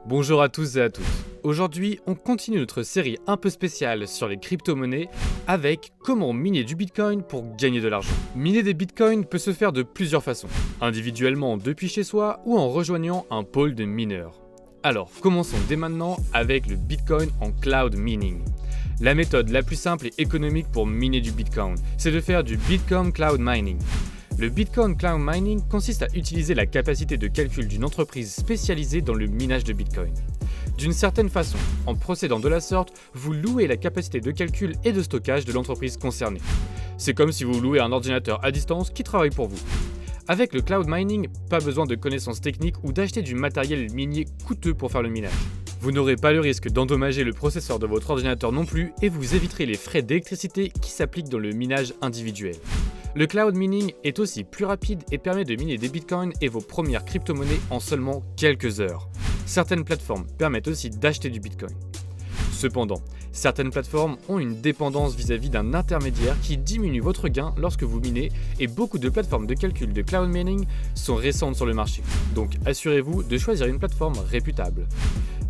Bonjour à tous et à toutes. Aujourd'hui, on continue notre série un peu spéciale sur les crypto-monnaies avec comment miner du Bitcoin pour gagner de l'argent. Miner des Bitcoins peut se faire de plusieurs façons, individuellement depuis chez soi ou en rejoignant un pôle de mineurs. Alors, commençons dès maintenant avec le Bitcoin en cloud mining. La méthode la plus simple et économique pour miner du Bitcoin, c'est de faire du Bitcoin cloud mining. Le Bitcoin Cloud Mining consiste à utiliser la capacité de calcul d'une entreprise spécialisée dans le minage de Bitcoin. D'une certaine façon, en procédant de la sorte, vous louez la capacité de calcul et de stockage de l'entreprise concernée. C'est comme si vous louez un ordinateur à distance qui travaille pour vous. Avec le cloud mining, pas besoin de connaissances techniques ou d'acheter du matériel minier coûteux pour faire le minage. Vous n'aurez pas le risque d'endommager le processeur de votre ordinateur non plus et vous éviterez les frais d'électricité qui s'appliquent dans le minage individuel. Le cloud mining est aussi plus rapide et permet de miner des bitcoins et vos premières crypto-monnaies en seulement quelques heures. Certaines plateformes permettent aussi d'acheter du bitcoin. Cependant, certaines plateformes ont une dépendance vis-à-vis d'un intermédiaire qui diminue votre gain lorsque vous minez et beaucoup de plateformes de calcul de cloud mining sont récentes sur le marché. Donc assurez-vous de choisir une plateforme réputable.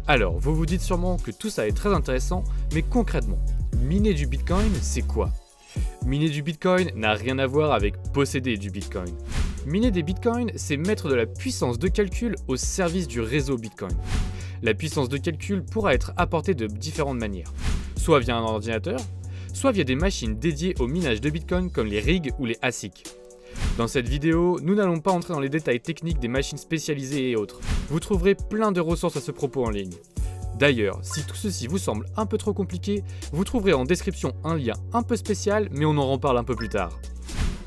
Alors, vous vous dites sûrement que tout ça est très intéressant, mais concrètement, miner du bitcoin, c'est quoi ? Miner du Bitcoin n'a rien à voir avec posséder du Bitcoin. Miner des Bitcoins, c'est mettre de la puissance de calcul au service du réseau Bitcoin. La puissance de calcul pourra être apportée de différentes manières, soit via un ordinateur, soit via des machines dédiées au minage de Bitcoin comme les rigs ou les ASIC. Dans cette vidéo, nous n'allons pas entrer dans les détails techniques des machines spécialisées et autres. Vous trouverez plein de ressources à ce propos en ligne. D'ailleurs, si tout ceci vous semble un peu trop compliqué, vous trouverez en description un lien un peu spécial, mais on en reparle un peu plus tard.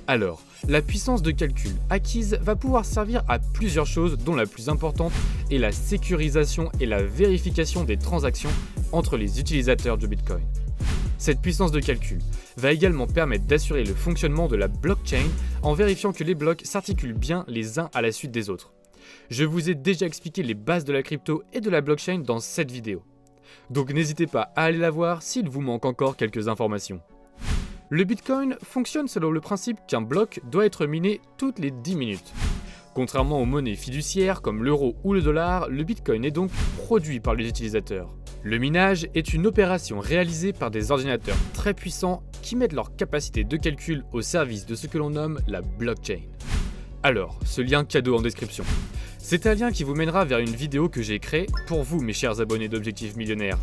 Alors, la puissance de calcul acquise va pouvoir servir à plusieurs choses dont la plus importante est la sécurisation et la vérification des transactions entre les utilisateurs de Bitcoin. Cette puissance de calcul va également permettre d'assurer le fonctionnement de la blockchain en vérifiant que les blocs s'articulent bien les uns à la suite des autres. Je vous ai déjà expliqué les bases de la crypto et de la blockchain dans cette vidéo. Donc n'hésitez pas à aller la voir s'il vous manque encore quelques informations. Le Bitcoin fonctionne selon le principe qu'un bloc doit être miné toutes les 10 minutes. Contrairement aux monnaies fiduciaires comme l'euro ou le dollar, le Bitcoin est donc produit par les utilisateurs. Le minage est une opération réalisée par des ordinateurs très puissants qui mettent leur capacité de calcul au service de ce que l'on nomme la blockchain. Alors, ce lien cadeau en description. C'est un lien qui vous mènera vers une vidéo que j'ai créée pour vous, mes chers abonnés d'Objectif Millionnaire.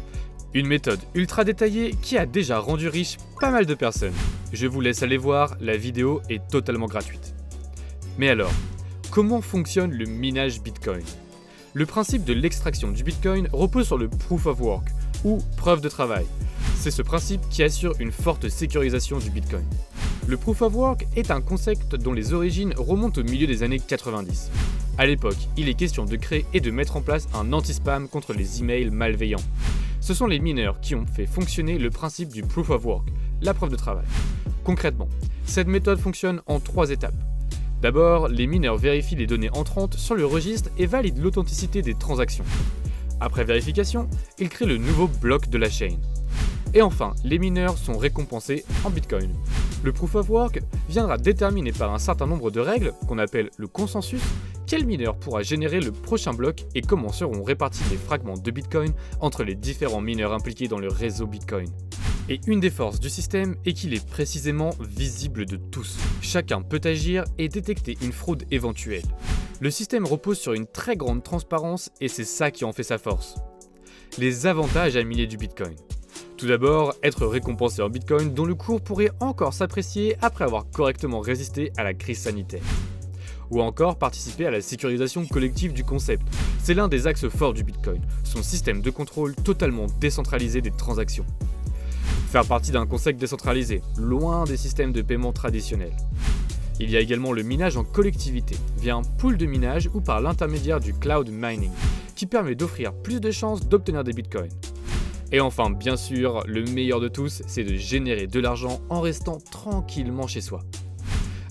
Une méthode ultra détaillée qui a déjà rendu riche pas mal de personnes. Je vous laisse aller voir, la vidéo est totalement gratuite. Mais alors, comment fonctionne le minage Bitcoin ? Le principe de l'extraction du Bitcoin repose sur le Proof of Work, ou preuve de travail. C'est ce principe qui assure une forte sécurisation du Bitcoin. Le Proof of Work est un concept dont les origines remontent au milieu des années 90. À l'époque, il est question de créer et de mettre en place un anti-spam contre les emails malveillants. Ce sont les mineurs qui ont fait fonctionner le principe du Proof of Work, la preuve de travail. Concrètement, cette méthode fonctionne en 3 étapes. D'abord, les mineurs vérifient les données entrantes sur le registre et valident l'authenticité des transactions. Après vérification, ils créent le nouveau bloc de la chaîne. Et enfin, les mineurs sont récompensés en Bitcoin. Le Proof of Work viendra déterminer par un certain nombre de règles, qu'on appelle le consensus, quel mineur pourra générer le prochain bloc et comment seront répartis les fragments de Bitcoin entre les différents mineurs impliqués dans le réseau Bitcoin. Et une des forces du système est qu'il est précisément visible de tous. Chacun peut agir et détecter une fraude éventuelle. Le système repose sur une très grande transparence et c'est ça qui en fait sa force. Les avantages à miner du Bitcoin. Tout d'abord, être récompensé en Bitcoin dont le cours pourrait encore s'apprécier après avoir correctement résisté à la crise sanitaire. Ou encore participer à la sécurisation collective du concept. C'est l'un des axes forts du Bitcoin, son système de contrôle totalement décentralisé des transactions. Faire partie d'un concept décentralisé, loin des systèmes de paiement traditionnels. Il y a également le minage en collectivité, via un pool de minage ou par l'intermédiaire du cloud mining, qui permet d'offrir plus de chances d'obtenir des bitcoins. Et enfin, bien sûr, le meilleur de tous, c'est de générer de l'argent en restant tranquillement chez soi.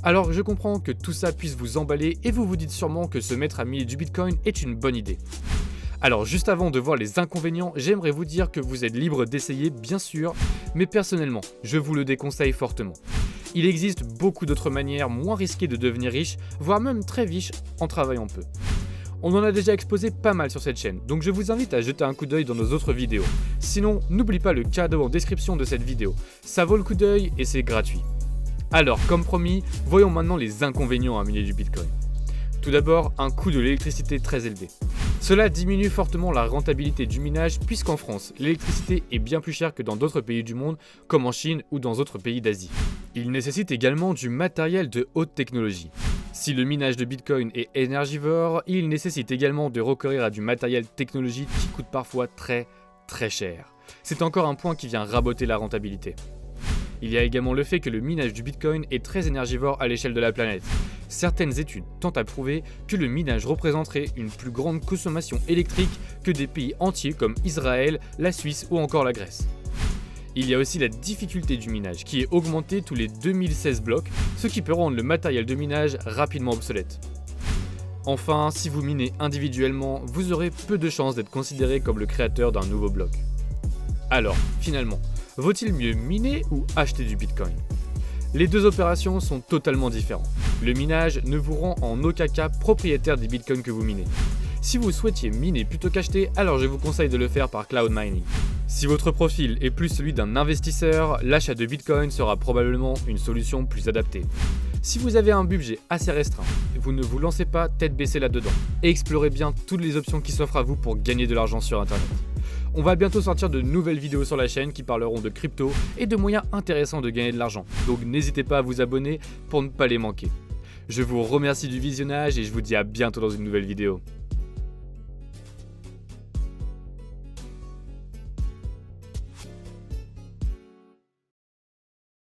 Alors je comprends que tout ça puisse vous emballer et vous vous dites sûrement que se mettre à miner du Bitcoin est une bonne idée. Alors juste avant de voir les inconvénients, j'aimerais vous dire que vous êtes libre d'essayer bien sûr, mais personnellement, je vous le déconseille fortement. Il existe beaucoup d'autres manières moins risquées de devenir riche, voire même très riche en travaillant peu. On en a déjà exposé pas mal sur cette chaîne, donc je vous invite à jeter un coup d'œil dans nos autres vidéos. Sinon, n'oublie pas le cadeau en description de cette vidéo, ça vaut le coup d'œil et c'est gratuit. Alors, comme promis, voyons maintenant les inconvénients à miner du Bitcoin. Tout d'abord, un coût de l'électricité très élevé. Cela diminue fortement la rentabilité du minage puisqu'en France, l'électricité est bien plus chère que dans d'autres pays du monde, comme en Chine ou dans d'autres pays d'Asie. Il nécessite également du matériel de haute technologie. Si le minage de Bitcoin est énergivore, il nécessite également de recourir à du matériel technologique qui coûte parfois très cher. C'est encore un point qui vient raboter la rentabilité. Il y a également le fait que le minage du Bitcoin est très énergivore à l'échelle de la planète. Certaines études tentent à prouver que le minage représenterait une plus grande consommation électrique que des pays entiers comme Israël, la Suisse ou encore la Grèce. Il y a aussi la difficulté du minage qui est augmentée tous les 2016 blocs, ce qui peut rendre le matériel de minage rapidement obsolète. Enfin, si vous minez individuellement, vous aurez peu de chances d'être considéré comme le créateur d'un nouveau bloc. Alors, finalement, vaut-il mieux miner ou acheter du Bitcoin ? Les deux opérations sont totalement différentes. Le minage ne vous rend en aucun cas propriétaire des Bitcoins que vous minez. Si vous souhaitiez miner plutôt qu'acheter, alors je vous conseille de le faire par cloud mining. Si votre profil est plus celui d'un investisseur, l'achat de Bitcoin sera probablement une solution plus adaptée. Si vous avez un budget assez restreint, vous ne vous lancez pas tête baissée là-dedans et explorez bien toutes les options qui s'offrent à vous pour gagner de l'argent sur Internet. On va bientôt sortir de nouvelles vidéos sur la chaîne qui parleront de crypto et de moyens intéressants de gagner de l'argent, donc n'hésitez pas à vous abonner pour ne pas les manquer. Je vous remercie du visionnage et je vous dis à bientôt dans une nouvelle vidéo.